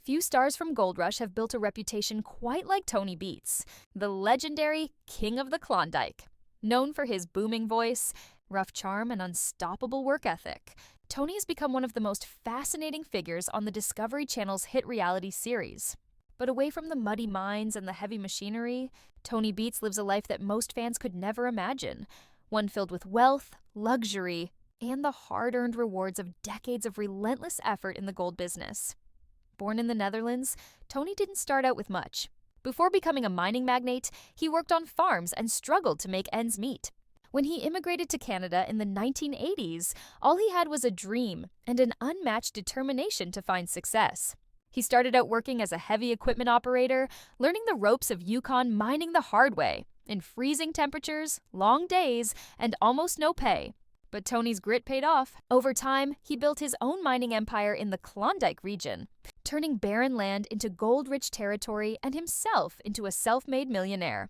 Few stars from Gold Rush have built a reputation quite like Tony Beets, the legendary King of the Klondike. Known for his booming voice, rough charm, and unstoppable work ethic, Tony has become one of the most fascinating figures on the Discovery Channel's hit reality series. But away from the muddy mines and the heavy machinery, Tony Beets lives a life that most fans could never imagine, one filled with wealth, luxury, and the hard-earned rewards of decades of relentless effort in the gold business. Born in the Netherlands, Tony didn't start out with much. Before becoming a mining magnate, he worked on farms and struggled to make ends meet. When he immigrated to Canada in the 1980s, all he had was a dream and an unmatched determination to find success. He started out working as a heavy equipment operator, learning the ropes of Yukon mining the hard way, in freezing temperatures, long days, and almost no pay. But Tony's grit paid off. Over time, he built his own mining empire in the Klondike region, turning barren land into gold-rich territory and himself into a self-made millionaire.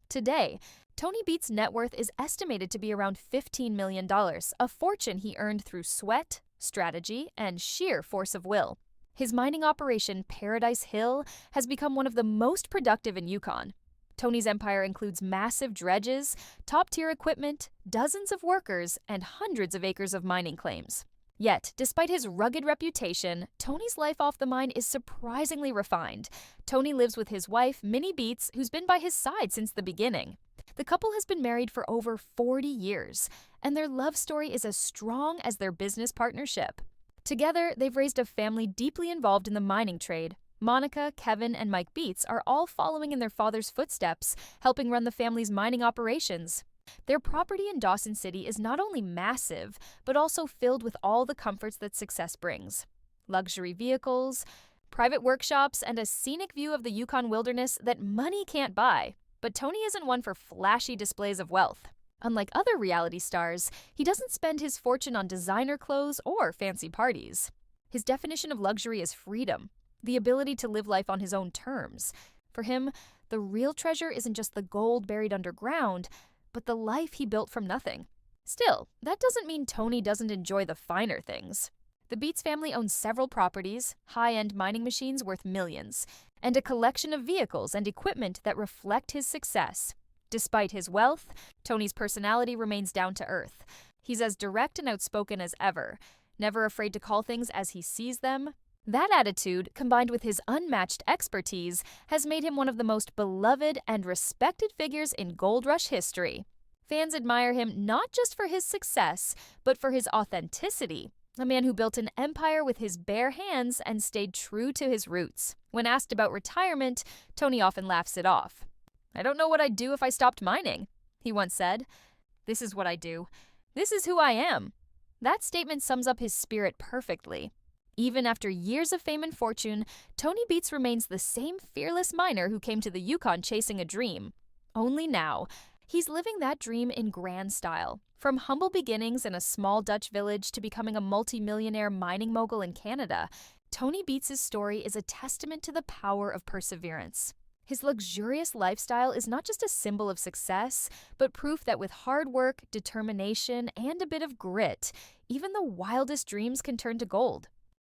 Today, Tony Beets' net worth is estimated to be around $15 million, a fortune he earned through sweat, strategy, and sheer force of will. His mining operation, Paradise Hill, has become one of the most productive in Yukon. Tony's empire includes massive dredges, top-tier equipment, dozens of workers, and hundreds of acres of mining claims. Yet, despite his rugged reputation, Tony's life off the mine is surprisingly refined. Tony lives with his wife, Minnie Beets, who's been by his side since the beginning. The couple has been married for over 40 years, and their love story is as strong as their business partnership. Together, they've raised a family deeply involved in the mining trade. Monica, Kevin, and Mike Beets are all following in their father's footsteps, helping run the family's mining operations. Their property in Dawson City is not only massive, but also filled with all the comforts that success brings. Luxury vehicles, private workshops, and a scenic view of the Yukon wilderness that money can't buy. But Tony isn't one for flashy displays of wealth. Unlike other reality stars, he doesn't spend his fortune on designer clothes or fancy parties. His definition of luxury is freedom, the ability to live life on his own terms. For him, the real treasure isn't just the gold buried underground, but the life he built from nothing. Still, that doesn't mean Tony doesn't enjoy the finer things. The Beets family owns several properties, high-end mining machines worth millions, and a collection of vehicles and equipment that reflect his success. Despite his wealth, Tony's personality remains down to earth. He's as direct and outspoken as ever, never afraid to call things as he sees them. That attitude, combined with his unmatched expertise, has made him one of the most beloved and respected figures in Gold Rush history. Fans admire him not just for his success, but for his authenticity. A man who built an empire with his bare hands and stayed true to his roots. When asked about retirement, Tony often laughs it off. "I don't know what I'd do if I stopped mining," he once said. "This is what I do. This is who I am." That statement sums up his spirit perfectly. Even after years of fame and fortune, Tony Beets remains the same fearless miner who came to the Yukon chasing a dream. Only now, he's living that dream in grand style. From humble beginnings in a small Dutch village to becoming a multi-millionaire mining mogul in Canada, Tony Beets' story is a testament to the power of perseverance. His luxurious lifestyle is not just a symbol of success, but proof that with hard work, determination, and a bit of grit, even the wildest dreams can turn to gold.